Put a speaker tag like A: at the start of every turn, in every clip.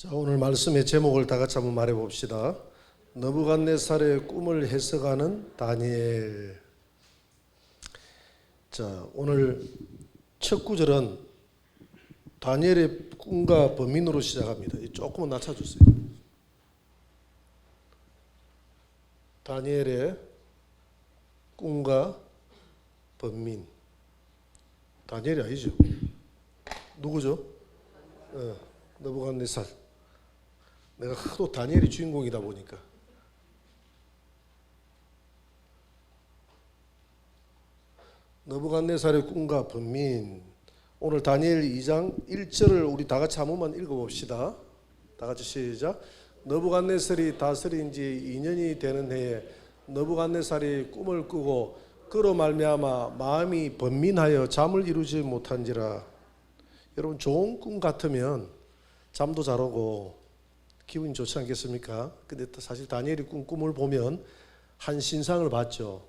A: 자, 오늘 말씀의 제목을 다 같이 한번 말해 봅시다. 느부갓네살의 꿈을 해석하는 다니엘. 자, 오늘 첫 구절은 다니엘의 꿈과 범인으로 시작합니다. 조금만 낮춰주세요. 다니엘의 꿈과 범인. 다니엘이 아니죠. 누구죠? 느부갓네살. 내가 하도 다니엘이 주인공이다 보니까. 느부갓네살의 꿈과 범인. 오늘 다니엘 2장 1절을 우리 다 같이 한 번만 읽어봅시다. 다 같이 시작. 느부갓네살이 다스린 지 2년이 되는 해에 느부갓네살이 꿈을 꾸고 그로 말미암아 마음이 번민하여 잠을 이루지 못한지라. 여러분, 좋은 꿈 같으면 잠도 잘 오고 기분이 좋지 않겠습니까? 근데 사실 다니엘이 꿈을 보면 한 신상을 봤죠.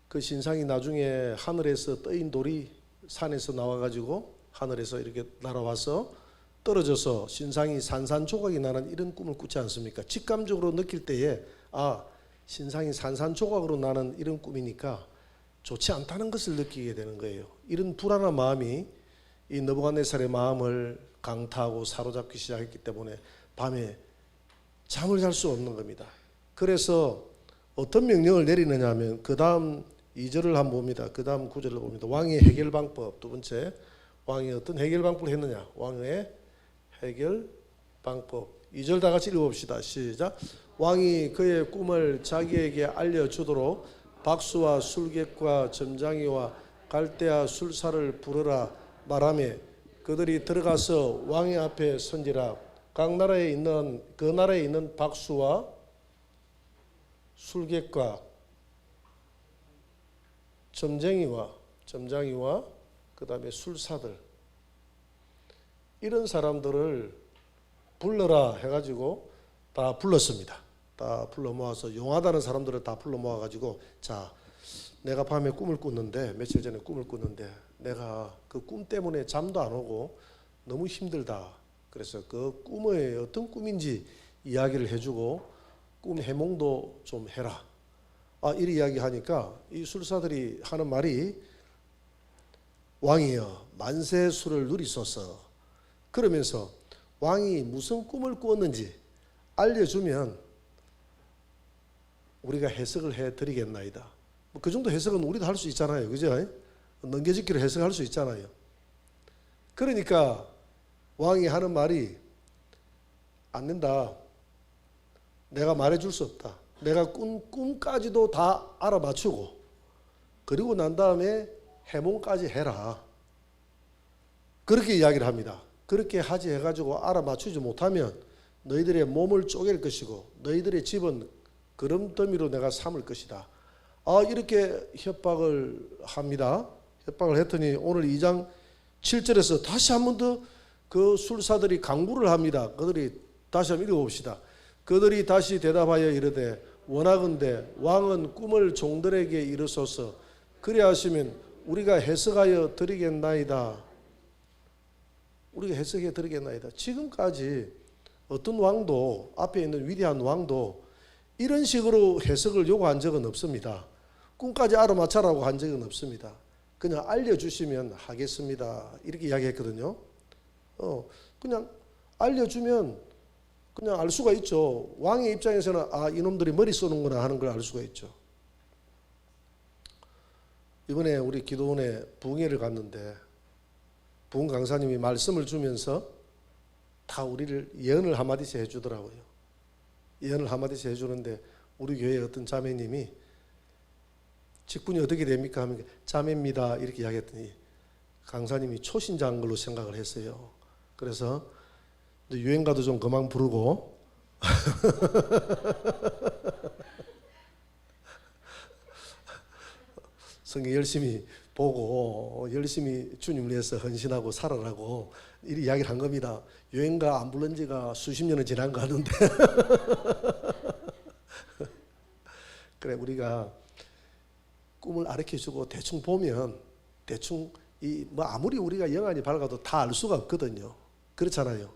A: 그 신상이 나중에 하늘에서 떠인 돌이 산에서 나와가지고 하늘에서 이렇게 날아와서 떨어져서 신상이 산산조각이 나는 이런 꿈을 꾸지 않습니까? 직감적으로 느낄 때에 신상이 산산조각으로 나는 이런 꿈이니까 좋지 않다는 것을 느끼게 되는 거예요. 이런 불안한 마음이 이 느부갓네살의 마음을 강타하고 사로잡기 시작했기 때문에 밤에 잠을 잘 수 없는 겁니다. 그래서 어떤 명령을 내리느냐 하면 그 다음 2절을 한번 봅니다. 그 다음 9절을 봅니다. 왕의 해결 방법. 두 번째, 왕이 어떤 해결 방법을 했느냐. 왕의 해결 방법. 2절 다 같이 읽어봅시다. 시작. 왕이 그의 꿈을 자기에게 알려주도록 박수와 술객과 점장이와 갈대아 술사를 부르라 말하며 그들이 들어가서 왕의 앞에 선지라. 각 나라에 있는 그 나라에 있는 박수와 술객과 점쟁이와 그 다음에 술사들, 이런 사람들을 불러라 해가지고 다 불렀습니다. 다 불러 모아서 용하다는 사람들을 다 불러 모아가지고, 자, 내가 밤에 꿈을 꿨는데, 며칠 전에 꿈을 꿨는데 내가 그 꿈 때문에 잠도 안 오고 너무 힘들다. 그래서 그 꿈의 어떤 꿈인지 이야기를 해주고 꿈 해몽도 좀 해라. 이리 이야기하니까 이 술사들이 하는 말이, 왕이여 만세 술을 누리소서. 그러면서 왕이 무슨 꿈을 꾸었는지 알려주면 우리가 해석을 해드리겠나이다. 그 정도 해석은 우리도 할 수 있잖아요. 그죠? 넘겨짓기로 해석할 수 있잖아요. 그러니까 왕이 하는 말이, 안 된다. 내가 말해줄 수 없다. 내가 꿈까지도 다 알아맞추고 그리고 난 다음에 해몽까지 해라. 그렇게 이야기를 합니다. 그렇게 하지 해가지고 알아맞추지 못하면 너희들의 몸을 쪼갤 것이고 너희들의 집은 그름더미로 내가 삼을 것이다. 이렇게 협박을 합니다. 협박을 했더니 오늘 2장 7절에서 다시 한 번 더 그 술사들이 강구를 합니다. 그들이 다시 한번 읽어봅시다. 그들이 다시 대답하여 이르되 원하건대 왕은 꿈을 종들에게 이르소서. 그리 하시면 우리가 해석하여 드리겠나이다. 우리가 해석해 드리겠나이다. 지금까지 어떤 왕도, 앞에 있는 위대한 왕도 이런 식으로 해석을 요구한 적은 없습니다. 꿈까지 알아맞혀라고 한 적은 없습니다. 그냥 알려주시면 하겠습니다. 이렇게 이야기했거든요. 그냥 알려주면 그냥 알 수가 있죠. 왕의 입장에서는 이놈들이 머리 쏘는구나 하는 걸 알 수가 있죠. 이번에 우리 기도원에 부흥회를 갔는데 부흥 강사님이 말씀을 주면서 다 우리를 예언을 한마디씩 해주더라고요. 예언을 한마디씩 해주는데 우리 교회의 어떤 자매님이 직분이 어떻게 됩니까? 하면 자매입니다. 이렇게 이야기했더니 강사님이 초신자인 걸로 생각을 했어요. 그래서 유행가도 좀 그만 부르고 성경 열심히 보고 열심히 주님을 위해서 헌신하고 살아라고 이 이야기를 한 겁니다. 유행가 안 부른 지가 수십 년은 지난 거 같은데 그래, 우리가 꿈을 가르쳐주고 대충 보면 대충 아무리 우리가 영안이 밝아도 다 알 수가 없거든요. 그렇잖아요.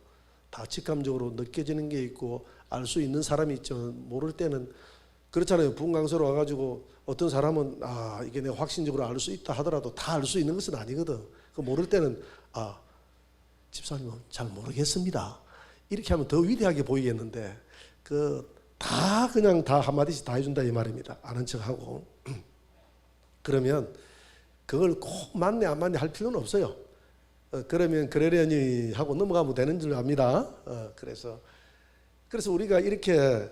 A: 다 직감적으로 느껴지는 게 있고 알 수 있는 사람이 있죠. 모를 때는 그렇잖아요. 분강소로 와가지고 어떤 사람은 이게 내가 확신적으로 알 수 있다 하더라도 다 알 수 있는 것은 아니거든. 그 모를 때는 집사님은 잘 모르겠습니다. 이렇게 하면 더 위대하게 보이겠는데 그냥 다 한마디씩 다 해준다 이 말입니다. 아는 척하고 그러면 그걸 꼭 맞네 안 맞네 할 필요는 없어요. 그러면 그러려니 하고 넘어가면 되는 줄 압니다. 그래서 우리가 이렇게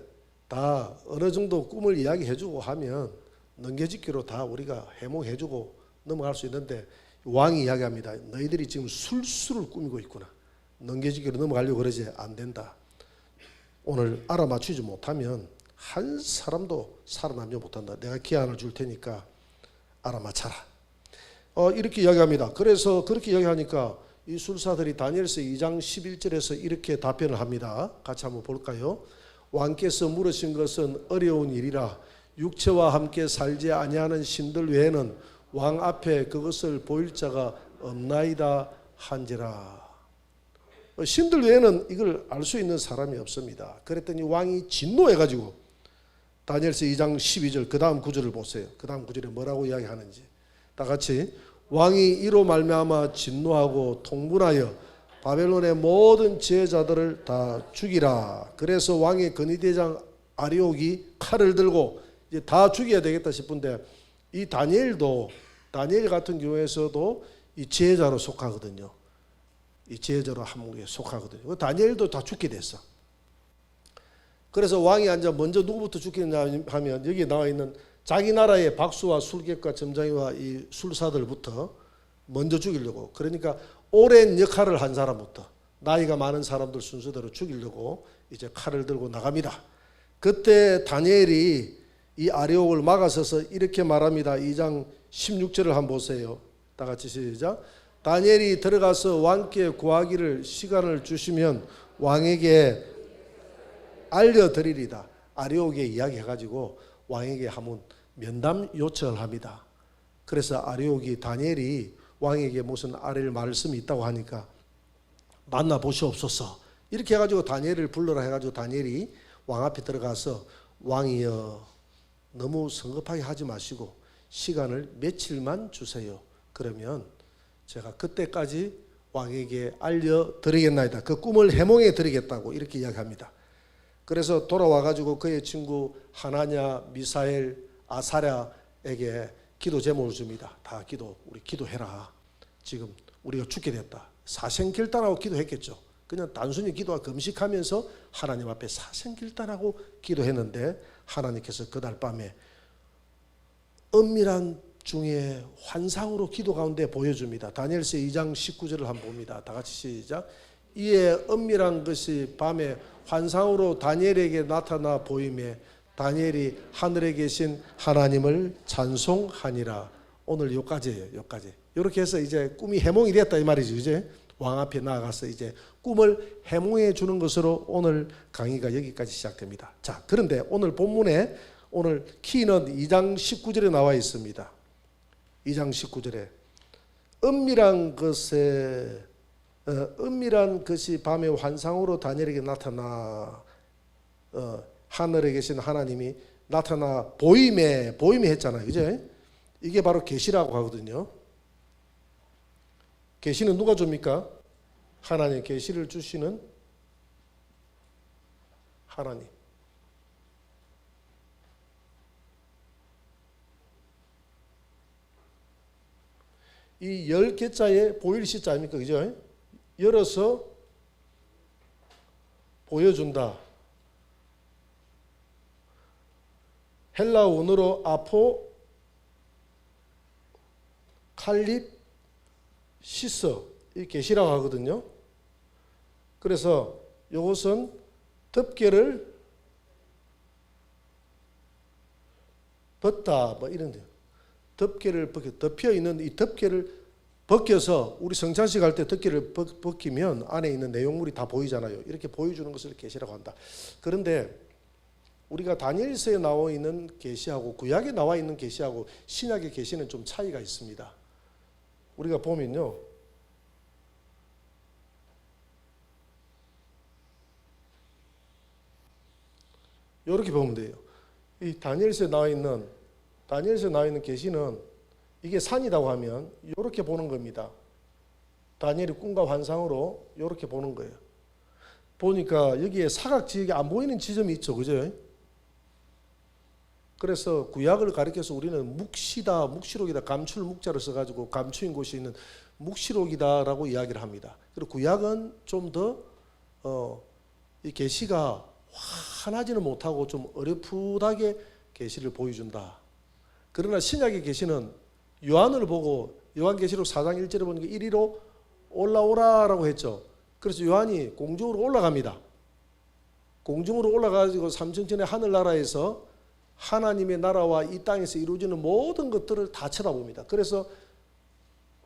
A: 다 어느 정도 꿈을 이야기해주고 하면 넘겨짓기로 다 우리가 해몽해주고 넘어갈 수 있는데 왕이 이야기합니다. 너희들이 지금 술수를 꾸미고 있구나. 넘겨짓기로 넘어가려고 그러지 안 된다. 오늘 알아맞추지 못하면 한 사람도 살아남지 못한다. 내가 기한을 줄 테니까 알아맞혀라. 이렇게 이야기합니다. 그래서 그렇게 이야기하니까 이 술사들이 다니엘서 2장 11절에서 이렇게 답변을 합니다. 같이 한번 볼까요? 왕께서 물으신 것은 어려운 일이라 육체와 함께 살지 아니하는 신들 외에는 왕 앞에 그것을 보일 자가 없나이다 한지라. 신들 외에는 이걸 알 수 있는 사람이 없습니다. 그랬더니 왕이 진노해가지고 다니엘서 2장 12절 그 다음 구절을 보세요. 그 다음 구절에 뭐라고 이야기하는지 다 같이 왕이 이로 말미암아 진노하고 통분하여 바벨론의 모든 지혜자들을 다 죽이라. 그래서 왕의 건의대장 아리옥이 칼을 들고 이제 다 죽여야 되겠다 싶은데 이 다니엘 같은 경우에서도 이 지혜자로 속하거든요. 이 지혜자로 한목에 속하거든요. 다니엘도 다 죽게 됐어. 그래서 왕이 앉아 먼저 누구부터 죽겠냐 하면 여기 나와 있는 자기 나라의 박수와 술객과 점장이와 이 술사들부터 먼저 죽이려고. 그러니까 오랜 역할을 한 사람부터 나이가 많은 사람들 순서대로 죽이려고 이제 칼을 들고 나갑니다. 그때 다니엘이 이 아리옥을 막아서서 이렇게 말합니다. 2장 16절을 한번 보세요. 다 같이 시작. 다니엘이 들어가서 왕께 구하기를 시간을 주시면 왕에게 알려드리리다. 아리옥에 이야기해가지고 왕에게 한번 면담 요청을 합니다. 그래서 아리옥이 다니엘이 왕에게 무슨 아뢰 말씀이 있다고 하니까 만나보시옵소서 이렇게 해가지고 다니엘을 불러라 해가지고 다니엘이 왕 앞에 들어가서 왕이여 너무 성급하게 하지 마시고 시간을 며칠만 주세요. 그러면 제가 그때까지 왕에게 알려드리겠나이다. 그 꿈을 해몽해 드리겠다고 이렇게 이야기합니다. 그래서 돌아와가지고 그의 친구 하나냐, 미사엘, 아사랴에게 기도 제목을 줍니다. 다 우리 기도해라. 지금 우리가 죽게 됐다. 사생결단하고 기도했겠죠. 그냥 단순히 기도와 금식하면서 하나님 앞에 사생결단하고 기도했는데 하나님께서 그날 밤에 은밀한 중에 환상으로 기도 가운데 보여줍니다. 다니엘서 2장 19절을 한번 봅니다. 다 같이 시작. 이에 은밀한 것이 밤에 환상으로 다니엘에게 나타나 보임에 다니엘이 하늘에 계신 하나님을 찬송하니라. 오늘 여기까지예요. 여기까지. 이렇게 해서 이제 꿈이 해몽이 됐다 이 말이죠. 이제 왕 앞에 나아가서 이제 꿈을 해몽해 주는 것으로 오늘 강의가 여기까지 시작됩니다. 자, 그런데 오늘 본문에 오늘 키는 2장 19절에 나와 있습니다. 2장 19절에 은밀한 것이 밤에 환상으로 다니엘에게 나타나 하늘에 계신 하나님이 나타나 보임에 했잖아요. 그죠? 이게 바로 계시라고 하거든요. 계시는 누가 줍니까? 하나님. 계시를 주시는 하나님. 이 10개자에 보일 시자 아닙니까? 그죠? 열어서 보여준다. 헬라 원어로 아포 칼립 시서 이 계시라고 하거든요. 그래서 이것은 덮개를 벗다 뭐 이런 데요. 덮개를 덮여 있는 이 덮개를 벗겨서 우리 성찬식 할 때 덮개를 벗기면 안에 있는 내용물이 다 보이잖아요. 이렇게 보여주는 것을 계시라고 한다. 그런데 우리가 다니엘서에 나와 있는 계시하고 구약에 나와 있는 계시하고 신약의 계시는 좀 차이가 있습니다. 우리가 보면요. 이렇게 보면 돼요. 이 다니엘서에 나와 있는 계시는 이게 산이라고 하면 이렇게 보는 겁니다. 다니엘이 꿈과 환상으로 이렇게 보는 거예요. 보니까 여기에 사각지역이 안 보이는 지점이 있죠, 그죠? 그래서 구약을 가리켜서 우리는 묵시다, 묵시록이다, 감출 묵자를 써가지고 감추인 곳이 있는 묵시록이다라고 이야기를 합니다. 그리고 구약은 좀 더 이 계시가 환하지는 못하고 좀 어렴풋하게 계시를 보여준다. 그러나 신약의 계시는 요한을 보고 요한계시록 4장 1절에 보니까 이리로 올라오라라고 했죠. 그래서 요한이 공중으로 올라갑니다. 공중으로 올라가지고 삼천천의 하늘나라에서 하나님의 나라와 이 땅에서 이루어지는 모든 것들을 다 쳐다봅니다. 그래서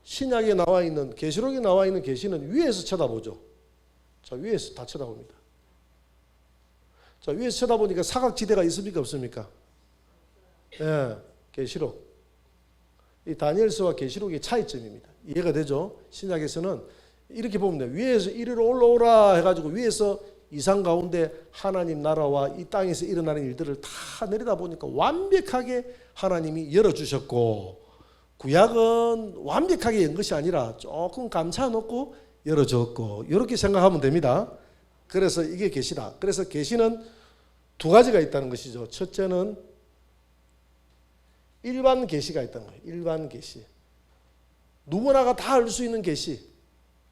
A: 신약에 나와 있는, 계시록에 나와 있는 계시는 위에서 쳐다보죠. 자, 위에서 다 쳐다봅니다. 자, 위에서 쳐다보니까 사각지대가 있습니까, 없습니까? 예, 계시록. 이 다니엘서와 계시록의 차이점입니다. 이해가 되죠? 신약에서는 이렇게 보면 돼요. 위에서 이리로 올라오라 해가지고 위에서 이상 가운데 하나님 나라와 이 땅에서 일어나는 일들을 다 내리다 보니까 완벽하게 하나님이 열어주셨고, 구약은 완벽하게 연 것이 아니라 조금 감춰놓고 열어줬고, 이렇게 생각하면 됩니다. 그래서 이게 계시다. 그래서 계시는 두 가지가 있다는 것이죠. 첫째는 일반 계시가 있다는 거예요. 일반 계시. 누구나가 다 알 수 있는 계시.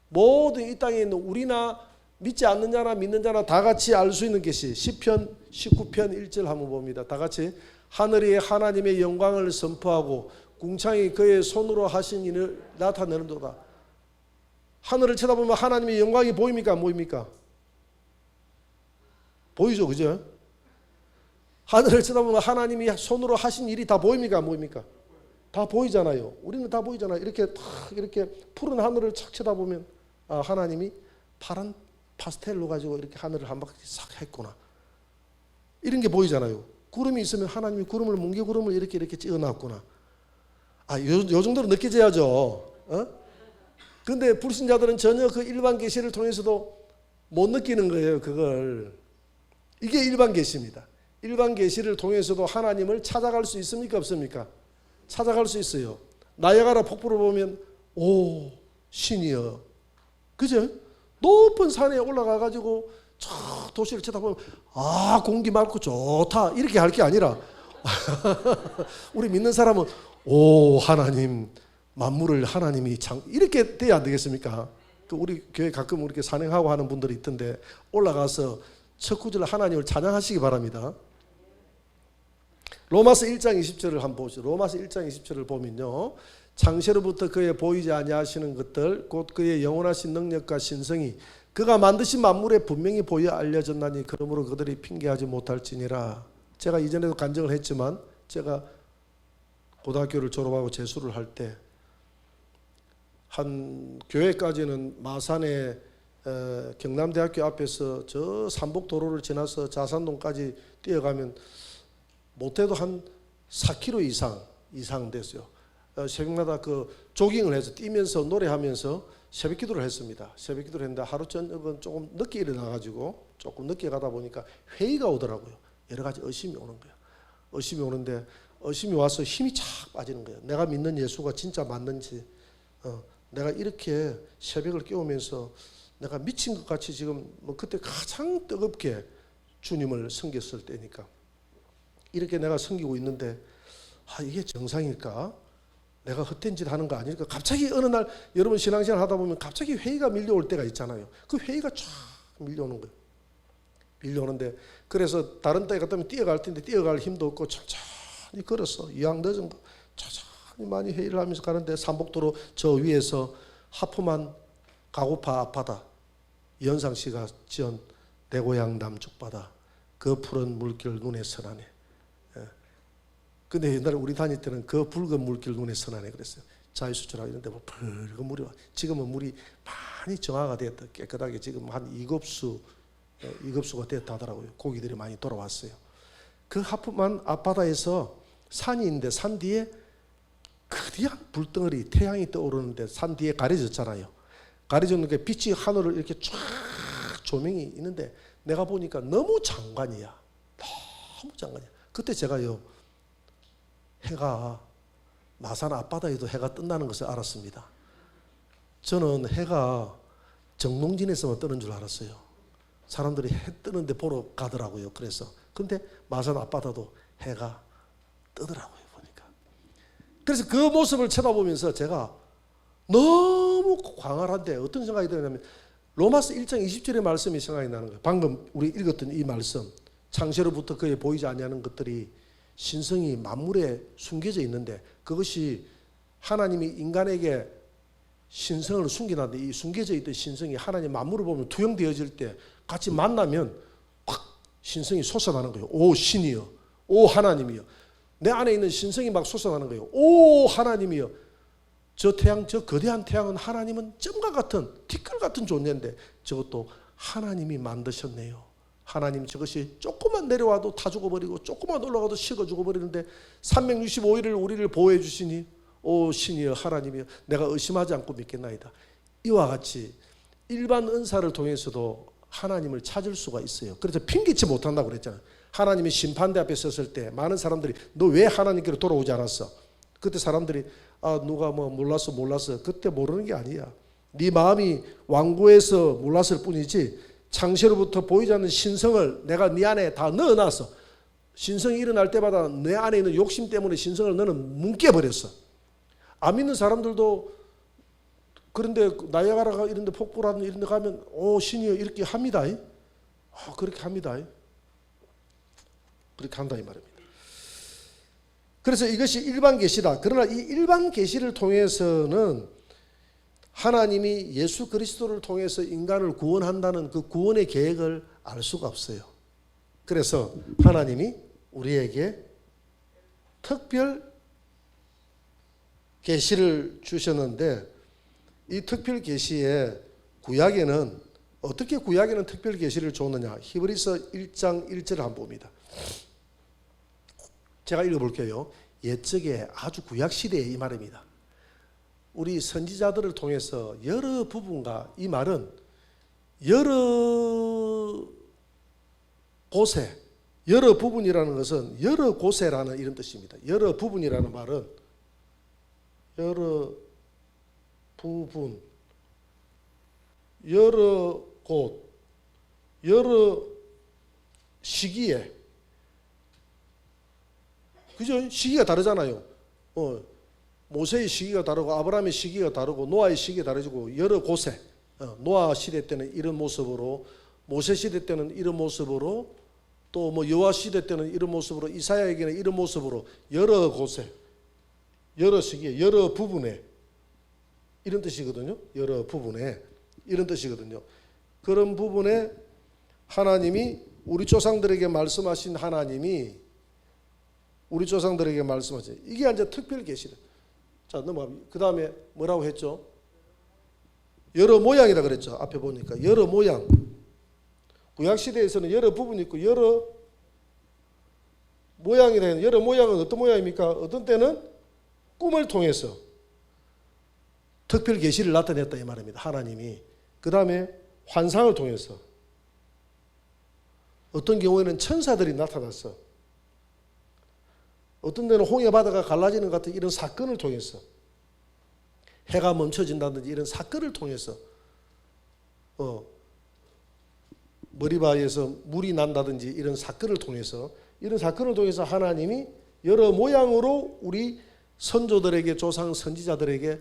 A: 모든 이 땅에 있는 우리나 믿지 않는 자나 믿는 자나 다 같이 알 수 있는 계시. 시편 19편 1절 한번 봅니다. 다 같이. 하늘이 하나님의 영광을 선포하고 궁창이 그의 손으로 하신 일을 나타내는도다. 하늘을 쳐다보면 하나님의 영광이 보입니까? 안 보입니까? 보이죠, 그죠? 하늘을 쳐다보면 하나님이 손으로 하신 일이 다 보입니까? 안 보입니까? 다 보이잖아요. 우리는 다 보이잖아요. 이렇게 이렇게 푸른 하늘을 착 쳐다보면 아, 하나님이 파란 파스텔로 가지고 이렇게 하늘을 한 바퀴 싹 했구나. 이런 게 보이잖아요. 구름이 있으면 하나님이 구름을 뭉게구름을 이렇게 찍어놨구나. 아, 요 정도로 느껴져야죠. 근데 불신자들은 전혀 그 일반 계시를 통해서도 못 느끼는 거예요. 그걸. 이게 일반 계시입니다. 일반 계시를 통해서도 하나님을 찾아갈 수 있습니까? 없습니까? 찾아갈 수 있어요. 나야가라 폭포를 보면 오, 신이여. 그죠? 높은 산에 올라가 가지고 저 도시를 쳐다보면 아, 공기 맑고 좋다. 이렇게 할 게 아니라 우리 믿는 사람은 오, 하나님 만물을 하나님이 이렇게 돼야 안 되겠습니까? 우리 교회 가끔 이렇게 산행하고 하는 분들이 있던데 올라가서 첫 구절 하나님을 찬양하시기 바랍니다. 로마서 1장 20절을 한번 보시죠. 로마서 1장 20절을 보면요. 창세로부터 그의 보이지 아니하시는 것들 곧 그의 영원하신 능력과 신성이 그가 만드신 만물에 분명히 보여 알려졌나니 그러므로 그들이 핑계하지 못할지니라. 제가 이전에도 간증을 했지만 제가 고등학교를 졸업하고 재수를 할 때 한 교회까지는 마산에 경남대학교 앞에서 저 삼복도로를 지나서 자산동까지 뛰어가면 못해도 한 4km 이상 됐어요. 새벽마다 그 조깅을 해서 뛰면서 노래하면서 새벽 기도를 했습니다. 새벽 기도를 했는데 하루 저녁은 조금 늦게 일어나가지고 조금 늦게 가다 보니까 회의가 오더라고요. 여러 가지 의심이 오는 거예요. 의심이 오는데 의심이 와서 힘이 착 빠지는 거예요. 내가 믿는 예수가 진짜 맞는지, 내가 이렇게 새벽을 깨우면서 내가 미친 것 같이 지금 뭐 그때 가장 뜨겁게 주님을 섬겼을 때니까 이렇게 내가 섬기고 있는데 아, 이게 정상일까? 내가 헛된 짓 하는 거 아닐까? 갑자기 어느 날 여러분 신앙생활 하다 보면 갑자기 회의가 밀려올 때가 있잖아요. 그 회의가 쫙 밀려오는 거예요. 밀려오는데 그래서 다른 때 같으면 뛰어갈 텐데 뛰어갈 힘도 없고 천천히 걸었어. 이왕 늦은 거 천천히 많이 회의를 하면서 가는데 삼복도로 저 위에서 하프만 가고파 아파다. 이현상 씨가 지은 내 고향 남쪽바다 그 푸른 물길 눈에 선하네. 근데 옛날에 우리 다닐 때는 그 붉은 물길 눈에 선하네 그랬어요. 자유수출하고 이런 데 뭐 붉은 물이 와. 지금은 물이 많이 정화가 됐다. 깨끗하게 지금 한 2급수가 됐다 하더라고요. 고기들이 많이 돌아왔어요. 그 하프만 앞바다에서 산이 있는데 산 뒤에 거대한 불덩어리 태양이 떠오르는데 산 뒤에 가려졌잖아요. 가려졌는 게 빛이 하늘을 이렇게 쫙 조명이 있는데 내가 보니까 너무 장관이야. 아무 장관이야. 그때 제가요, 해가 마산 앞바다에도 해가 뜬다는 것을 알았습니다. 저는 해가 정동진에서만 뜨는 줄 알았어요. 사람들이 해 뜨는데 보러 가더라고요. 그래서 근데 마산 앞바다도 해가 뜨더라고요, 보니까. 그래서 그 모습을 쳐다보면서 제가 너무 광활한데 어떤 생각이 드냐면 로마서 1장 20절의 말씀이 생각이 나는 거예요. 방금 우리 읽었던 이 말씀, 창세로부터 그에 보이지 아니하는 것들이 신성이 만물에 숨겨져 있는데 그것이 하나님이 인간에게 신성을 숨겨놨는데 이 숨겨져 있던 신성이 하나님 만물을 보면 투영되어질 때 같이 만나면 확 신성이 솟아나는 거예요. 오 신이여, 오 하나님이여. 내 안에 있는 신성이 막 솟아나는 거예요. 오 하나님이여. 저 태양, 저 거대한 태양은 하나님은 점과 같은 티끌 같은 존재인데 저것도 하나님이 만드셨네요. 하나님 저것이 조금만 내려와도 다 죽어버리고 조금만 올라가도 식어 죽어버리는데 365일을 우리를 보호해 주시니 오 신이여 하나님이여 내가 의심하지 않고 믿겠나이다. 이와 같이 일반 은사를 통해서도 하나님을 찾을 수가 있어요. 그래서 핑계치 못한다고 그랬잖아요. 하나님이 심판대 앞에 섰을 때 많은 사람들이 너 왜 하나님께로 돌아오지 않았어? 그때 사람들이 누가 뭐 몰랐어. 그때 모르는 게 아니야. 네 마음이 완고해서 몰랐을 뿐이지 창세로부터 보이지 않는 신성을 내가 네 안에 다 넣어놨어. 신성이 일어날 때마다 내 안에 있는 욕심 때문에 신성을 너는 뭉개버렸어. 안 믿는 사람들도 그런데 나이아가라가 이런 데 폭포라든 이런 데 가면 오 신이여 이렇게 합니다. 그렇게 합니다. 그렇게 한다 이 말입니다. 그래서 이것이 일반 계시다. 그러나 이 일반 계시를 통해서는 하나님이 예수 그리스도를 통해서 인간을 구원한다는 그 구원의 계획을 알 수가 없어요. 그래서 하나님이 우리에게 특별 계시를 주셨는데 이 특별 계시에 구약에는 어떻게 구약에는 특별 계시를 줬느냐? 히브리서 1장 1절을 한번 봅니다. 제가 읽어볼게요. 옛적에 아주 구약 시대에 이 말입니다. 우리 선지자들을 통해서 여러 부분과 이 말은 여러 곳에 여러 부분이라는 것은 여러 곳에라는 이런 뜻입니다. 여러 부분이라는 말은 여러 부분, 여러 곳, 여러 시기에 그죠? 시기가 다르잖아요. 모세의 시기가 다르고 아브라함의 시기가 다르고 노아의 시기가 다르고 여러 곳에 노아 시대 때는 이런 모습으로 모세 시대 때는 이런 모습으로 또 뭐 여호와 시대 때는 이런 모습으로 이사야에게는 이런 모습으로 여러 곳에 여러 시기에 여러 부분에 이런 뜻이거든요. 여러 부분에 이런 뜻이거든요. 그런 부분에 하나님이 우리 조상들에게 말씀하신 하나님이 우리 조상들에게 말씀하신 이게 이제 특별 계시다. 자 넘어갑니다. 그 다음에 뭐라고 했죠? 여러 모양이라 그랬죠. 앞에 보니까 여러 모양. 구약 시대에서는 여러 부분이 있고 여러 모양이라 했는데 여러 모양은 어떤 모양입니까? 어떤 때는 꿈을 통해서 특별 계시를 나타냈다 이 말입니다. 하나님이. 그 다음에 환상을 통해서 어떤 경우에는 천사들이 나타났어. 어떤 데는 홍해 바다가 갈라지는 것 같은 이런 사건을 통해서 해가 멈춰진다든지 이런 사건을 통해서 머리바위에서 물이 난다든지 이런 사건을 통해서 하나님이 여러 모양으로 우리 선조들에게 조상 선지자들에게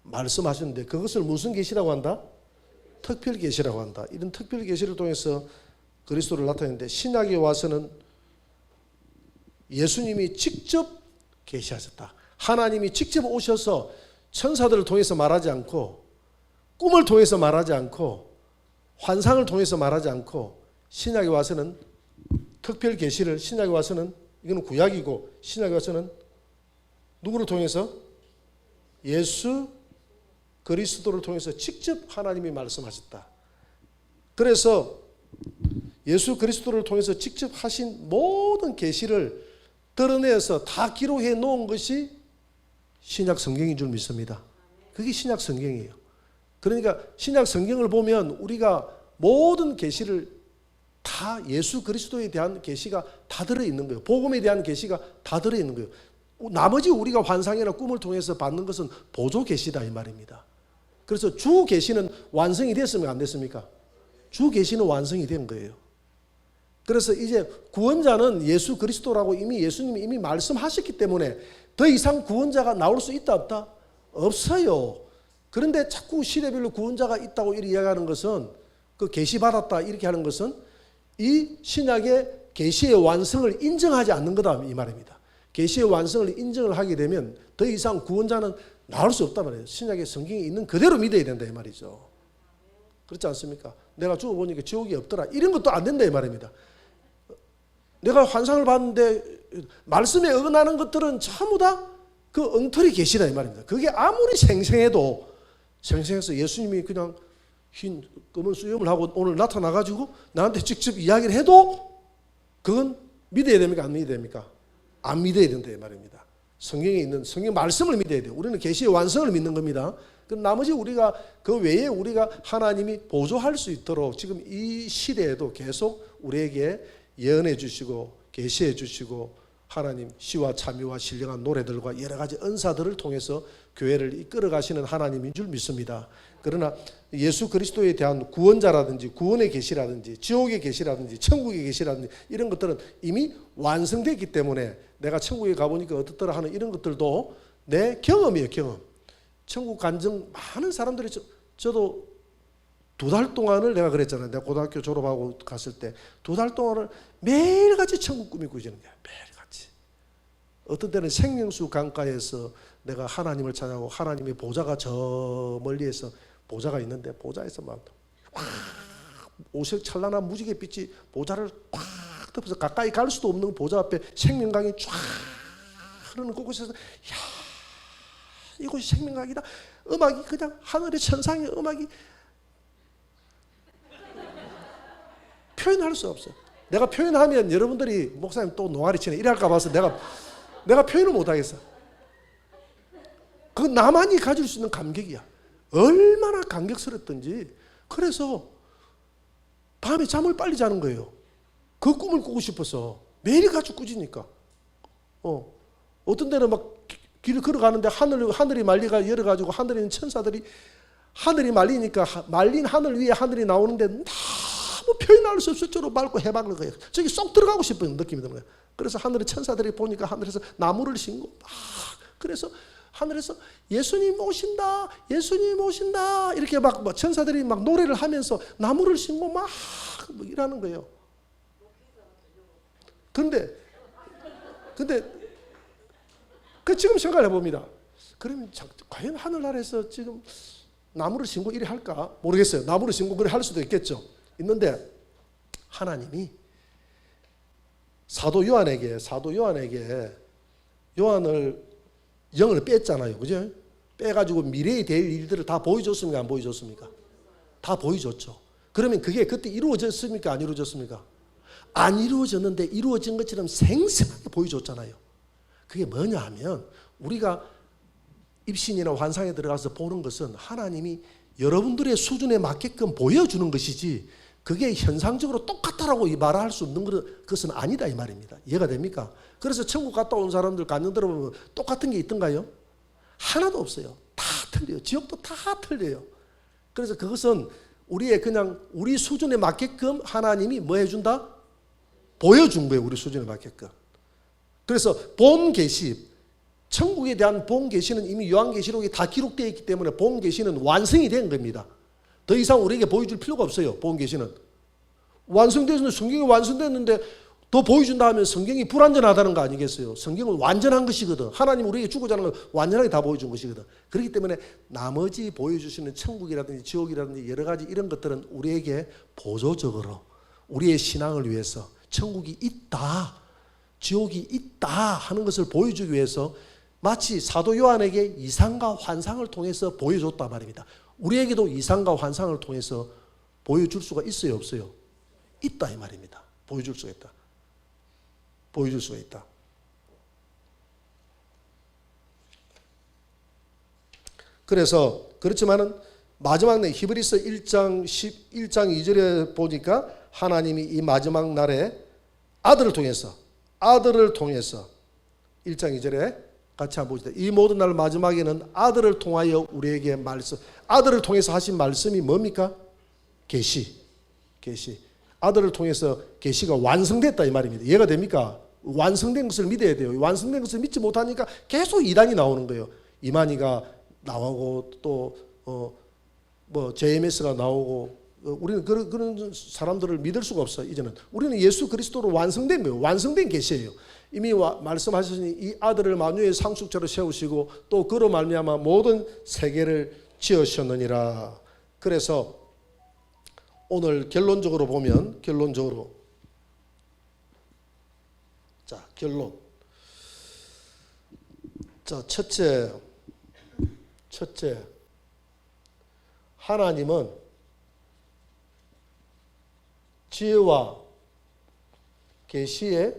A: 말씀하셨는데 그것을 무슨 계시라고 한다? 특별 계시라고 한다. 이런 특별 계시를 통해서 그리스도를 나타내는데 신약에 와서는 예수님이 직접 계시하셨다. 하나님이 직접 오셔서 천사들을 통해서 말하지 않고 꿈을 통해서 말하지 않고 환상을 통해서 말하지 않고 신약에 와서는 특별 계시를 신약에 와서는 이거는 구약이고 신약에 와서는 누구를 통해서? 예수 그리스도를 통해서 직접 하나님이 말씀하셨다. 그래서 예수 그리스도를 통해서 직접 하신 모든 계시를 드러내서 다 기록해 놓은 것이 신약 성경인 줄 믿습니다. 그게 신약 성경이에요. 그러니까 신약 성경을 보면 우리가 모든 계시를 다 예수 그리스도에 대한 계시가 다 들어있는 거예요. 복음에 대한 계시가 다 들어있는 거예요. 나머지 우리가 환상이나 꿈을 통해서 받는 것은 보조 계시다 이 말입니다. 그래서 주 계시는 완성이 됐습니까? 안 됐습니까? 주 계시는 완성이 된 거예요. 그래서 이제 구원자는 예수 그리스도라고 예수님이 이미 말씀하셨기 때문에 더 이상 구원자가 나올 수 있다 없다? 없어요. 그런데 자꾸 시대별로 구원자가 있다고 이렇게 이야기하는 것은 그 계시 받았다 이렇게 하는 것은 이 신약의 계시의 완성을 인정하지 않는 거다 이 말입니다. 계시의 완성을 인정을 하게 되면 더 이상 구원자는 나올 수 없단 말이에요. 신약의 성경에 있는 그대로 믿어야 된다 이 말이죠. 그렇지 않습니까? 내가 죽어보니까 지옥이 없더라 이런 것도 안 된다 이 말입니다. 내가 환상을 봤는데 말씀에 어긋나는 것들은 전부 다 그 엉터리 계시다 이 말입니다. 그게 아무리 생생해도 생생해서 예수님이 그냥 흰 검은 수염을 하고 오늘 나타나가지고 나한테 직접 이야기를 해도 그건 믿어야 됩니까? 안 믿어야 됩니까? 안 믿어야 된다 이 말입니다. 성경에 있는 성경 말씀을 믿어야 돼요. 우리는 계시의 완성을 믿는 겁니다. 그럼 나머지 우리가 그 외에 우리가 하나님이 보조할 수 있도록 지금 이 시대에도 계속 우리에게 예언해 주시고 계시해 주시고 하나님 시와 참여와 신령한 노래들과 여러 가지 은사들을 통해서 교회를 이끌어 가시는 하나님인 줄 믿습니다. 그러나 예수 그리스도에 대한 구원자라든지 구원의 계시라든지 지옥의 계시라든지 천국의 계시라든지 이런 것들은 이미 완성됐기 때문에 내가 천국에 가보니까 어떻더라 하는 이런 것들도 내 경험이에요. 경험. 천국 간증 많은 사람들이 저도 2달 동안을 내가 그랬잖아요. 내가 고등학교 졸업하고 갔을 때 2달 동안을 매일같이 천국 꿈이 꾸지는 거야. 매일같이. 어떤 때는 생명수 강가에서 내가 하나님을 찾아가고 하나님의 보좌가 저 멀리에서 보좌가 있는데 보좌에서 막 오색 찬란한 무지개 빛이 보좌를 꽉 덮어서 가까이 갈 수도 없는 보좌 앞에 생명강이 쫙 흐르는 그곳에서 야 이곳이 생명강이다. 음악이 그냥 하늘의 천상의 음악이 표현할 수 없어요. 내가 표현하면 여러분들이 목사님 또 노가리 치네 이럴까 봐서 내가 표현을 못하겠어. 그건 나만이 가질 수 있는 감격이야. 얼마나 감격스럽던지. 그래서 밤에 잠을 빨리 자는 거예요. 그 꿈을 꾸고 싶어서 매일같이 꾸지니까. 어떤 데는 막 길을 걸어가는데 하늘이 말리가 열어가지고 하늘에 있는 천사들이 하늘이 말리니까 말린 하늘 위에 하늘이 나오는데 너무 표현할 수 없을 정도로 맑고 해맑은 거예요. 저기 쏙 들어가고 싶은 느낌이 드는 거예요. 그래서 하늘의 천사들이 보니까 하늘에서 나무를 심고 그래서 하늘에서 예수님 오신다 예수님 오신다 이렇게 막 천사들이 막 노래를 하면서 나무를 심고 막 이러는 거예요. 근데 그 지금 생각을 해봅니다. 그러면 과연 하늘나라에서 지금 나무를 심고 이래 할까 모르겠어요. 나무를 심고 그래 할 수도 있겠죠. 있는데 하나님이 사도 요한에게 요한을 영을 뺐잖아요. 그죠? 빼가지고 미래에 될 일들을 다 보여줬습니까? 안 보여줬습니까? 다 보여줬죠. 그러면 그게 그때 이루어졌습니까? 안 이루어졌습니까? 안 이루어졌는데 이루어진 것처럼 생생하게 보여줬잖아요. 그게 뭐냐 하면 우리가 입신이나 환상에 들어가서 보는 것은 하나님이 여러분들의 수준에 맞게끔 보여주는 것이지 그게 현상적으로 똑같다라고 말할 수 없는 것은 아니다 이 말입니다. 이해가 됩니까? 그래서 천국 갔다 온 사람들 간증 들어보면 똑같은 게 있던가요? 하나도 없어요. 다 틀려요. 지옥도 다 틀려요. 그래서 그것은 우리의 그냥 우리 수준에 맞게끔 하나님이 뭐 해준다? 보여준 거예요. 우리 수준에 맞게끔. 그래서 본 계시, 천국에 대한 본 계시는 이미 요한계시록에 다 기록되어 있기 때문에 본 계시는 완성이 된 겁니다. 더 이상 우리에게 보여줄 필요가 없어요. 본 계시는 완성되었는데 성경이 완성됐는데 더 보여준다 하면 성경이 불완전하다는 거 아니겠어요? 성경은 완전한 것이거든. 하나님 우리에게 주고자 하는 걸 완전하게 다 보여준 것이거든. 그렇기 때문에 나머지 보여주시는 천국이라든지 지옥이라든지 여러 가지 이런 것들은 우리에게 보조적으로 우리의 신앙을 위해서 천국이 있다, 지옥이 있다 하는 것을 보여주기 위해서 마치 사도 요한에게 이상과 환상을 통해서 보여줬단 말입니다. 우리에게도 이상과 환상을 통해서 보여줄 수가 있어요, 없어요? 있다 이 말입니다. 보여줄 수가 있다. 보여줄 수가 있다. 그래서 그렇지만은 마지막에 히브리서 1장 2절에 보니까 하나님이 이 마지막 날에 아들을 통해서 1장 2절에 같이 한번 보시다. 이 모든 날 마지막에는 아들을 통하여 우리에게 말씀, 아들을 통해서 하신 말씀이 뭡니까? 계시. 아들을 통해서 계시가 완성됐다 이 말입니다. 이해가 됩니까? 완성된 것을 믿어야 돼요. 완성된 것을 믿지 못하니까 계속 이단이 나오는 거예요. 이만희가 나오고 또 JMS가 나오고 우리는 그런 사람들을 믿을 수가 없어. 이제는 우리는 예수 그리스도로 완성된 거예요. 완성된 계시예요. 이미 말씀하시니 이 아들을 만유의 상속자로 세우시고 또 그로 말미암아 모든 세계를 지으셨느니라. 그래서 오늘 결론적으로 보면 자, 결론. 자, 첫째 하나님은 지혜와 계시의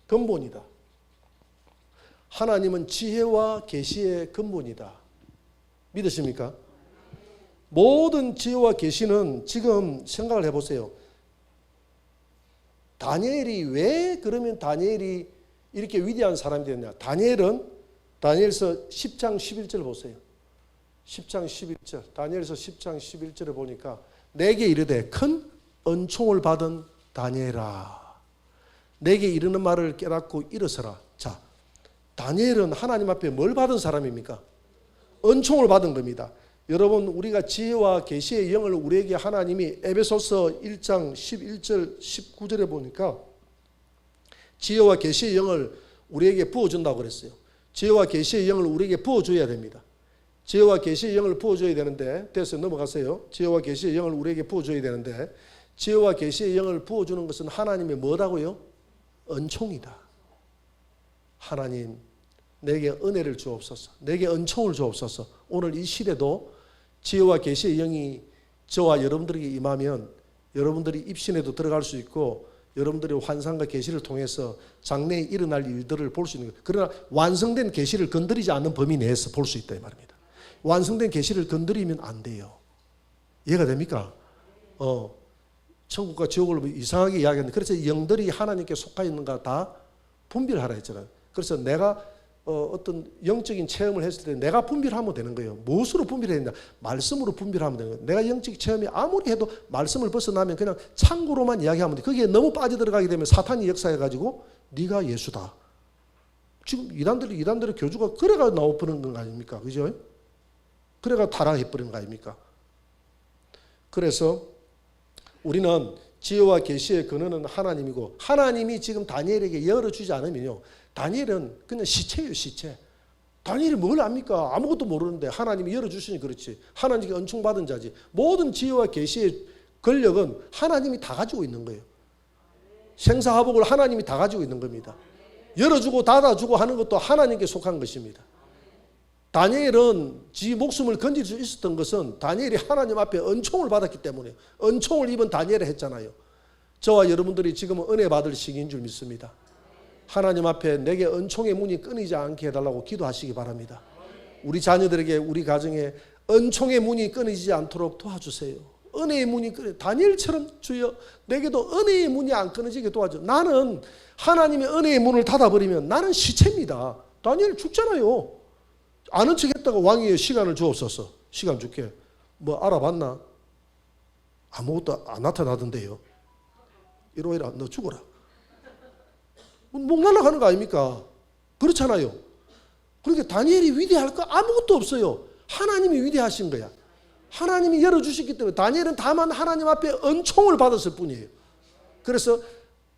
A: 근본이다. 하나님은 지혜와 계시의 근본이다. 믿으십니까? 모든 지혜와 계시는 지금 생각을 해보세요. 다니엘이 왜 그러면 다니엘이 이렇게 위대한 사람이 됐냐? 다니엘서 10장 11절 보세요. 10장 11절. 다니엘서 10장 11절을 보니까 내게 이르되 큰 은총을 받은 다니엘아, 내게 이르는 말을 깨닫고 일어서라. 자, 다니엘은 하나님 앞에 뭘 받은 사람입니까? 은총을 받은 겁니다. 여러분, 우리가 지혜와 계시의 영을 우리에게 하나님이 에베소서 1장 11절 19절에 보니까 지혜와 계시의 영을 우리에게 부어준다고 그랬어요. 지혜와 계시의 영을 우리에게 부어줘야 됩니다. 지혜와 계시의 영을 부어줘야 되는데, 됐어, 넘어가세요. 지혜와 계시의 영을 우리에게 부어줘야 되는데, 지혜와 계시의 영을 부어주는 것은 하나님의 뭐라고요? 은총이다. 하나님, 내게 은혜를 주옵소서. 내게 은총을 주옵소서. 오늘 이 시대도 지혜와 계시의 영이 저와 여러분들에게 임하면 여러분들이 입신에도 들어갈 수 있고 여러분들의 환상과 계시를 통해서 장래에 일어날 일들을 볼 수 있는 거예요. 그러나 완성된 계시를 건드리지 않는 범위 내에서 볼 수 있다 이 말입니다. 완성된 계시를 건드리면 안 돼요. 이해가 됩니까? 천국과 지옥을 이상하게 이야기하는데, 그래서 영들이 하나님께 속하 있는가 다 분별하라 했잖아요. 그래서 내가 어떤 영적인 체험을 했을 때 내가 분별하면 되는 거예요. 무엇으로 분별해야 되냐? 말씀으로 분별하면 되는 거예요. 내가 영적 체험이 아무리 해도 말씀을 벗어나면 그냥 창고로만 이야기하면 돼. 거기에 너무 빠져들어가게 되면 사탄이 역사해가지고 네가 예수다. 지금 이단들의 교주가 그래가 나와버리는 거 아닙니까? 그죠? 그래가 타락해버리는 거 아닙니까? 그래서 우리는 지혜와 계시의 근원은 하나님이고, 하나님이 지금 다니엘에게 열어주지 않으면요, 다니엘은 그냥 시체예요, 시체. 다니엘이 뭘 압니까? 아무것도 모르는데 하나님이 열어주시니 그렇지. 하나님께 은총받은 자지. 모든 지혜와 계시의 권력은 하나님이 다 가지고 있는 거예요. 생사화복을 하나님이 다 가지고 있는 겁니다. 열어주고 닫아주고 하는 것도 하나님께 속한 것입니다. 다니엘은 지 목숨을 건질 수 있었던 것은 다니엘이 하나님 앞에 은총을 받았기 때문에, 은총을 입은 다니엘을 했잖아요. 저와 여러분들이 지금은 은혜 받을 시기인 줄 믿습니다. 하나님 앞에 내게 은총의 문이 끊이지 않게 해달라고 기도하시기 바랍니다. 우리 자녀들에게, 우리 가정에 은총의 문이 끊이지 않도록 도와주세요. 은혜의 문이 다니엘처럼 주여 내게도 은혜의 문이 안 끊어지게 도와줘. 나는 하나님의 은혜의 문을 닫아버리면 나는 시체입니다. 다니엘 죽잖아요. 아는 척 했다가 왕위에 시간을 주옵소서. 시간 줄게. 뭐 알아봤나? 아무것도 안 나타나던데요. 이러이라 너 죽어라. 목 날아가는 거 아닙니까? 그렇잖아요. 그러니까 다니엘이 위대할 거 아무것도 없어요. 하나님이 위대하신 거야. 하나님이 열어주셨기 때문에 다니엘은 다만 하나님 앞에 은총을 받았을 뿐이에요. 그래서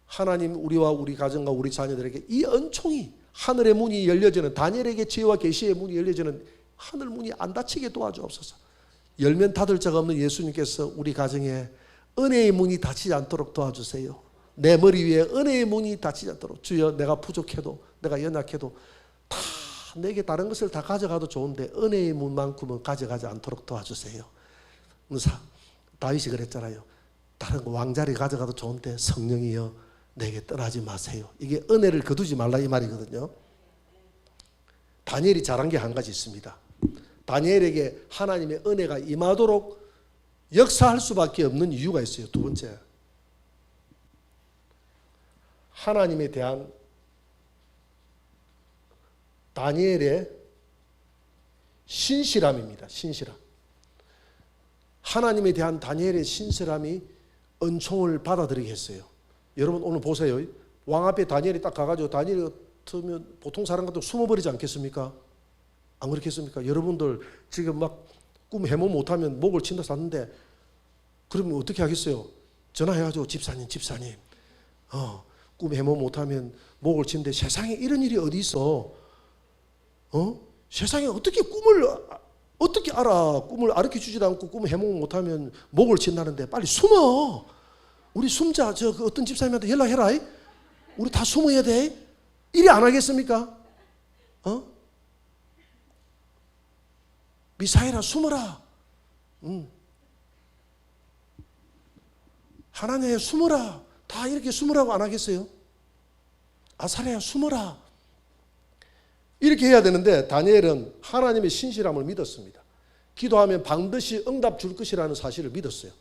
A: 하나님 우리와 우리 가정과 우리 자녀들에게 이 은총이, 하늘의 문이 열려지는, 다니엘에게 지혜와 계시의 문이 열려지는 하늘 문이 안 닫히게 도와주옵소서. 열면 닫을 자가 없는 예수님께서 우리 가정에 은혜의 문이 닫히지 않도록 도와주세요. 내 머리 위에 은혜의 문이 닫히지 않도록. 주여 내가 부족해도, 내가 연약해도 다 내게 다른 것을 다 가져가도 좋은데 은혜의 문만큼은 가져가지 않도록 도와주세요. 다윗이 그랬잖아요. 다른 거 왕자리 가져가도 좋은데 성령이여 내게 떠나지 마세요. 이게 은혜를 거두지 말라 이 말이거든요. 다니엘이 잘한 게 한 가지 있습니다. 다니엘에게 하나님의 은혜가 임하도록 역사할 수밖에 없는 이유가 있어요. 두 번째, 하나님에 대한 다니엘의 신실함입니다. 신실함. 하나님에 대한 다니엘의 신실함이 은총을 받아들이게 했어요. 여러분 오늘 보세요. 왕 앞에 다니엘이 딱 가가지고 다니엘이 같으면 보통 사람 같으면 숨어버리지 않겠습니까? 안 그렇겠습니까? 여러분들 지금 막 꿈 해모 못하면 목을 친다 샀는데 그러면 어떻게 하겠어요? 전화해가지고 집사님 꿈 해모 못하면 목을 치는데 세상에 이런 일이 어디 있어? 세상에 어떻게 알아? 꿈을 가르쳐 주지도 않고 꿈 해몽 못하면 목을 친다는데 빨리 숨어. 우리 숨자. 그 어떤 집사님한테 연락해라. 우리 다 숨어야 돼. 이리 안 하겠습니까? 미사엘아 숨어라. 하나님의 숨어라. 다 이렇게 숨으라고 안 하겠어요? 아사랴야 숨어라. 이렇게 해야 되는데 다니엘은 하나님의 신실함을 믿었습니다. 기도하면 반드시 응답 줄 것이라는 사실을 믿었어요.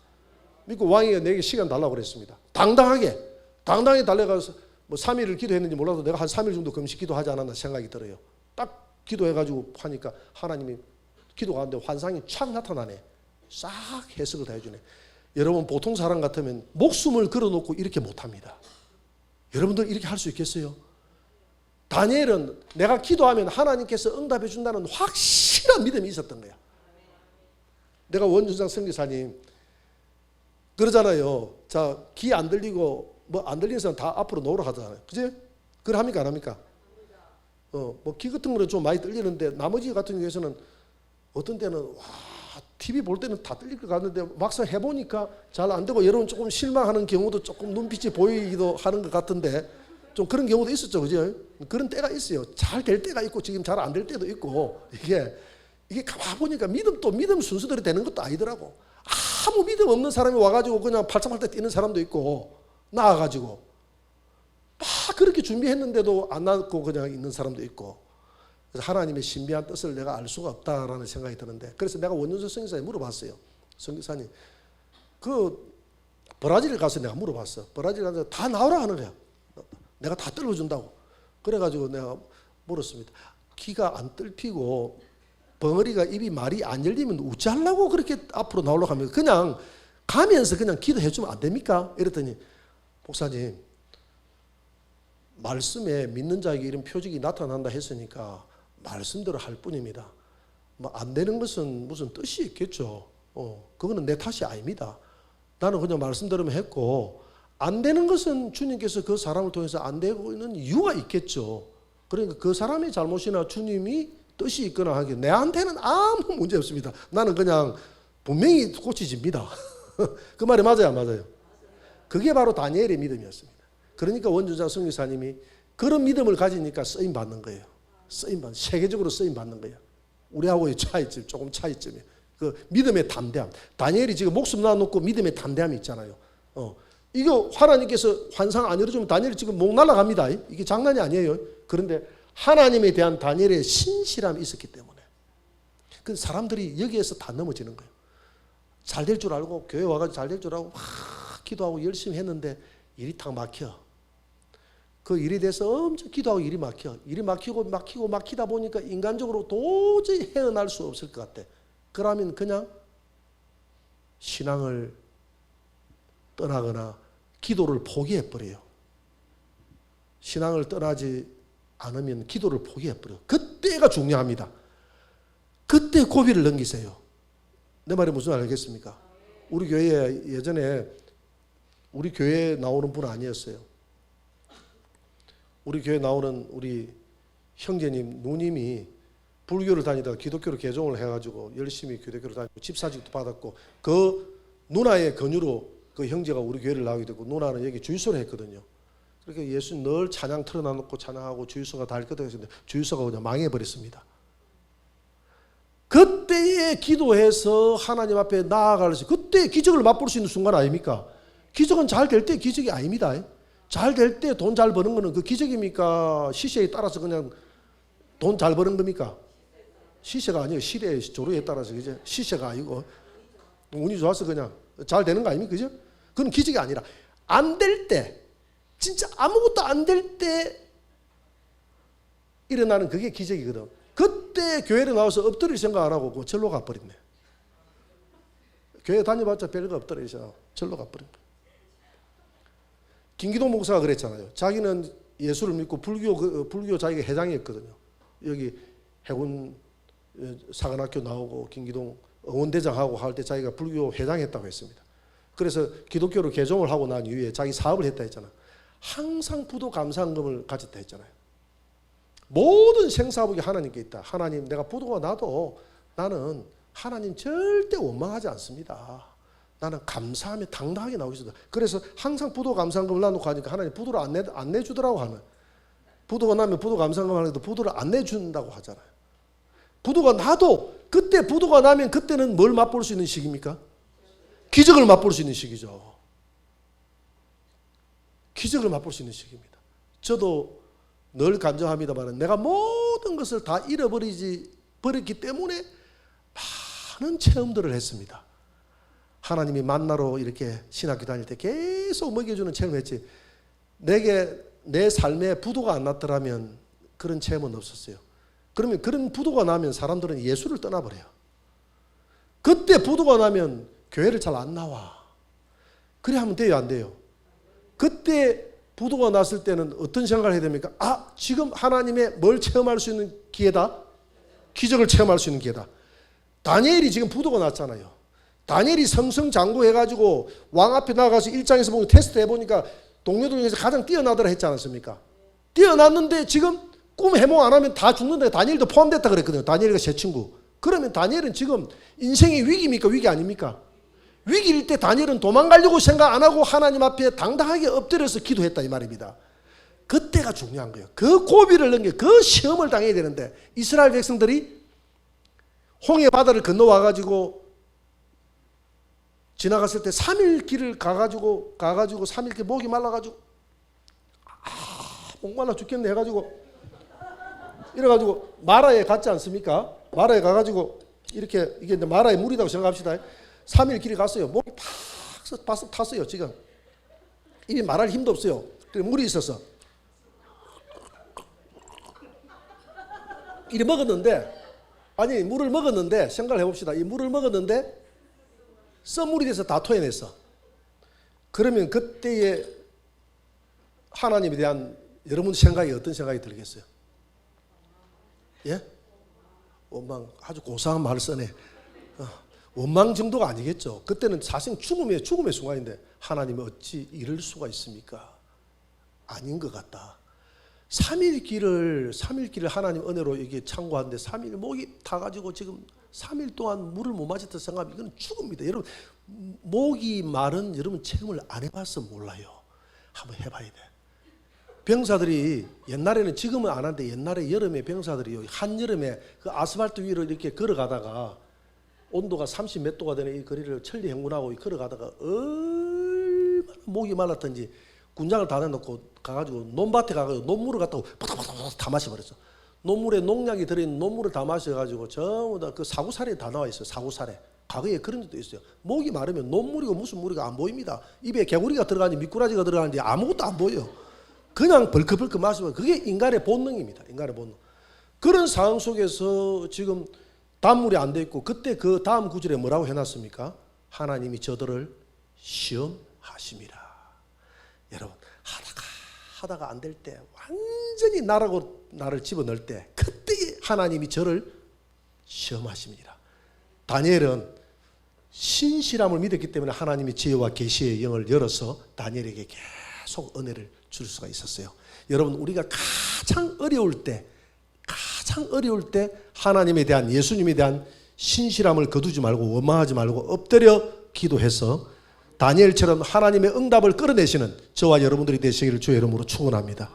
A: 믿고 왕이 내게 시간 달라고 그랬습니다. 당당하게 달려가서 뭐 3일을 기도했는지 몰라도 내가 한 3일 정도 금식 기도하지 않았나 생각이 들어요. 딱 기도해가지고 하니까 하나님이 기도 가운데 환상이 촥 나타나네. 싹 해석을 다 해주네. 여러분 보통 사람 같으면 목숨을 걸어놓고 이렇게 못합니다. 여러분들 이렇게 할 수 있겠어요? 다니엘은 내가 기도하면 하나님께서 응답해 준다는 확실한 믿음이 있었던 거야. 내가 원준상 선교사님 그러잖아요. 자, 귀 안 들리고 뭐 안 들리는 사람 다 앞으로 놓으라 하잖아요. 그지? 그래 합니까 안 합니까? 뭐 귀 같은 거는 좀 많이 들리는데 나머지 같은 경우에는 어떤 때는 와 TV 볼 때는 다 들릴 것 같는데 막상 해보니까 잘 안 되고 여러분 조금 실망하는 경우도 조금 눈빛이 보이기도 하는 것 같은데 좀 그런 경우도 있었죠. 그죠? 그런 때가 있어요. 잘 될 때가 있고 지금 잘 안 될 때도 있고 이게 가만 보니까 믿음 순서대로 되는 것도 아니더라고. 아무 믿음 없는 사람이 와가지고 그냥 팔짝팔짝 뛰는 사람도 있고 나와가지고 막 그렇게 준비했는데도 안 나고 그냥 있는 사람도 있고 그래서 하나님의 신비한 뜻을 내가 알 수가 없다라는 생각이 드는데 그래서 내가 원윤서 선교사에 물어봤어요. 선교사님 그 브라질 가서 내가 물어봤어. 브라질 가서 다 나오라 하는 거야. 내가 다 떨어준다고. 그래가지고 내가 물었습니다. 귀가 안 뚫히고 벙어리가 입이 말이 안 열리면 어찌하려고 그렇게 앞으로 나오려고 하면 그냥 가면서 그냥 기도해 주면 안 됩니까? 이랬더니 목사님 말씀에 믿는 자에게 이런 표적이 나타난다 했으니까 말씀대로 할 뿐입니다. 뭐 안 되는 것은 무슨 뜻이 있겠죠. 그거는 내 탓이 아닙니다. 나는 그냥 말씀대로만 했고 안 되는 것은 주님께서 그 사람을 통해서 안 되고 있는 이유가 있겠죠. 그러니까 그 사람의 잘못이나 주님이 뜻이 있거나 하기 내한테는 아무 문제 없습니다. 나는 그냥 분명히 고치집니다. 그 말이 맞아요, 안 맞아요? 그게 바로 다니엘의 믿음이었습니다. 그러니까 원주자 선교사님이 그런 믿음을 가지니까 쓰임 받는 거예요. 세계적으로 쓰임 받는 거예요. 우리하고의 차이점, 조금 차이점이에요. 그 믿음의 담대함. 다니엘이 지금 목숨 놔놓고 믿음의 담대함이 있잖아요. 이거 하나님께서 환상 안 열어주면 다니엘이 지금 목 날아갑니다. 이게 장난이 아니에요. 그런데 하나님에 대한 다니엘의 신실함이 있었기 때문에 그 사람들이 여기에서 다 넘어지는 거예요. 잘 될 줄 알고 교회 와가지고 잘 될 줄 알고 막 기도하고 열심히 했는데 일이 탁 막혀. 그 일에 대해서 엄청 기도하고 일이 막혀. 일이 막히다 보니까 인간적으로 도저히 헤어날 수 없을 것 같아. 그러면 그냥 신앙을 떠나거나 기도를 포기해버려요. 신앙을 떠나지 않으면 기도를 포기해버려요. 그때가 중요합니다. 그때 고비를 넘기세요. 내 말이 무슨 말 알겠습니까? 우리 교회에 예전에 우리 교회에 나오는 분 아니었어요. 우리 교회에 나오는 우리 형제님, 누님이 불교를 다니다가 기독교로 개종을 해가지고 열심히 기독교를 다니고 집사직도 받았고 그 누나의 권유로 그 형제가 우리 교회를 나오게 되고 누나는 여기 주유소를 했거든요. 그러니까 예수님 늘 찬양 틀어놔놓고 찬양하고 주유소가 다 할 거다 했는데 주유소가 그냥 망해버렸습니다. 그때에 기도해서 하나님 앞에 나아갈 수 그때 기적을 맛볼 수 있는 순간 아닙니까? 기적은 잘 될 때 기적이 아닙니다. 잘 될 때 돈 잘 버는 거는 그 기적입니까? 시세에 따라서 그냥 돈 잘 버는 겁니까? 시세가 아니에요. 시대 조류에 따라서 그죠? 시세가 아니고 운이 좋아서 그냥 잘 되는 거 아닙니까? 그죠? 그건 기적이 아니라 안 될 때 진짜 아무것도 안 될 때 일어나는 그게 기적이거든. 그때 교회를 나와서 엎드릴 생각 안 하고 절로 가버렸네. 교회 다녀봤자 별거 없더래요. 절로 가버린 거예요. 김기동 목사가 그랬잖아요. 자기는 예수를 믿고 불교 자기가 회장이었거든요. 여기 해군 사관학교 나오고 김기동 응원대장하고 할 때 자기가 불교 회장했다고 했습니다. 그래서 기독교로 개종을 하고 난 이후에 자기 사업을 했다 했잖아. 항상 부도 감사금을 가졌다 했잖아요. 모든 생사복이 하나님께 있다. 하나님, 내가 부도가 나도 나는 하나님 절대 원망하지 않습니다. 나는 감사하며 당당하게 나오고 있습니다. 그래서 항상 부도 감사금을 놔놓고 하니까 하나님 부도를 안 내주더라고 하는. 부도가 나면 부도 감사금 하는데도 부도를 안 내준다고 하잖아요. 부도가 나도 그때 부도가 나면 그때는 뭘 맛볼 수 있는 시기입니까? 기적을 맛볼 수 있는 시기죠. 기적을 맛볼 수 있는 시기입니다. 저도 늘 간증합니다만 내가 모든 것을 다 버렸기 때문에 많은 체험들을 했습니다. 하나님이 만나러 이렇게 신학교 다닐 때 계속 먹여주는 체험을 했지, 내게 내 삶에 부도가 안 났더라면 그런 체험은 없었어요. 그러면 그런 부도가 나면 사람들은 예수를 떠나버려요. 그때 부도가 나면 교회를 잘 안 나와. 그래 하면 돼요, 안 돼요? 그때 부도가 났을 때는 어떤 생각을 해야 됩니까? 아, 지금 하나님의 뭘 체험할 수 있는 기회다? 기적을 체험할 수 있는 기회다. 다니엘이 지금 부도가 났잖아요. 다니엘이 성성장구해가지고 왕 앞에 나가서 일장에서 보고 테스트 해보니까 동료들 중에서 가장 뛰어나더라 했지 않았습니까? 뛰어났는데 지금 꿈 해몽 안 하면 다 죽는다. 다니엘도 포함됐다 그랬거든요. 다니엘과 제 친구. 그러면 다니엘은 지금 인생의 위기입니까? 위기 아닙니까? 위기일 때 다니엘은 도망가려고 생각 안 하고 하나님 앞에 당당하게 엎드려서 기도했다 이 말입니다. 그때가 중요한 거예요. 그 고비를 넘겨 그 시험을 당해야 되는데 이스라엘 백성들이 홍해 바다를 건너와가지고 지나갔을 때 3일 길을 가가지고 3일 길 목이 말라가지고 목말라 죽겠네 해가지고 이래가지고 마라에 갔지 않습니까? 마라에 가가지고 이렇게 이게 마라의 물이라고 생각합시다. 3일 길이 갔어요. 목이 팍 탔어요. 지금 입이 말할 힘도 없어요. 물이 있어서 이리 먹었는데, 아니 물을 먹었는데 생각을 해봅시다. 이 물을 먹었는데 써물이 돼서 다 토해냈어. 그러면 그때의 하나님에 대한 여러분 생각이 어떤 생각이 들겠어요? 예? 원망, 아주 고상한 말을 써네. 원망 정도가 아니겠죠. 그때는 사실 죽음의 순간인데 하나님이 어찌 이럴 수가 있습니까? 아닌 것 같다. 3일 길을 하나님 은혜로 이게 참고하는데 3일 목이 타가지고 지금 3일 동안 물을 못 마셨다 생각하면 이건 죽음입니다. 여러분 목이 마른 여러분 체험을 안 해봐서 몰라요. 한번 해봐야 돼. 병사들이 옛날에는 지금은 안 하는데 옛날에 여름에 병사들이 한여름에 그 아스팔트 위로 이렇게 걸어가다가 온도가 30 몇 도가 되는 이 거리를 천리 행군하고 걸어가다가 얼마나 목이 말랐던지 군장을 다 내놓고 가가지고 논밭에 가가지고 논물을 갖다가 팍팍팍 다 마셔버렸어. 논물에 농약이 들어있는 논물을 다 마셔가지고 전부 다 그 사구살에 다 나와 있어요. 사구살에. 과거에 그런 적도 있어요. 목이 마르면 논물이고 무슨 물이고 안 보입니다. 입에 개구리가 들어가는지 미꾸라지가 들어가는지 아무것도 안 보여요. 그냥 벌컥벌컥 마시면 그게 인간의 본능입니다. 인간의 본능. 그런 상황 속에서 지금 단물이 안 돼 있고 그때 그 다음 구절에 뭐라고 해놨습니까? 하나님이 저들을 시험하심이라. 여러분 하다가 안 될 때 완전히 나를 집어넣을 때 그때 하나님이 저를 시험하십니다. 다니엘은 신실함을 믿었기 때문에 하나님이 지혜와 계시의 영을 열어서 다니엘에게 계속 은혜를 줄 수가 있었어요. 여러분 우리가 가장 어려울 때 하나님에 대한 예수님에 대한 신실함을 거두지 말고 원망하지 말고 엎드려 기도해서 다니엘처럼 하나님의 응답을 끌어내시는 저와 여러분들이 되시기를 주의 이름으로 축원합니다.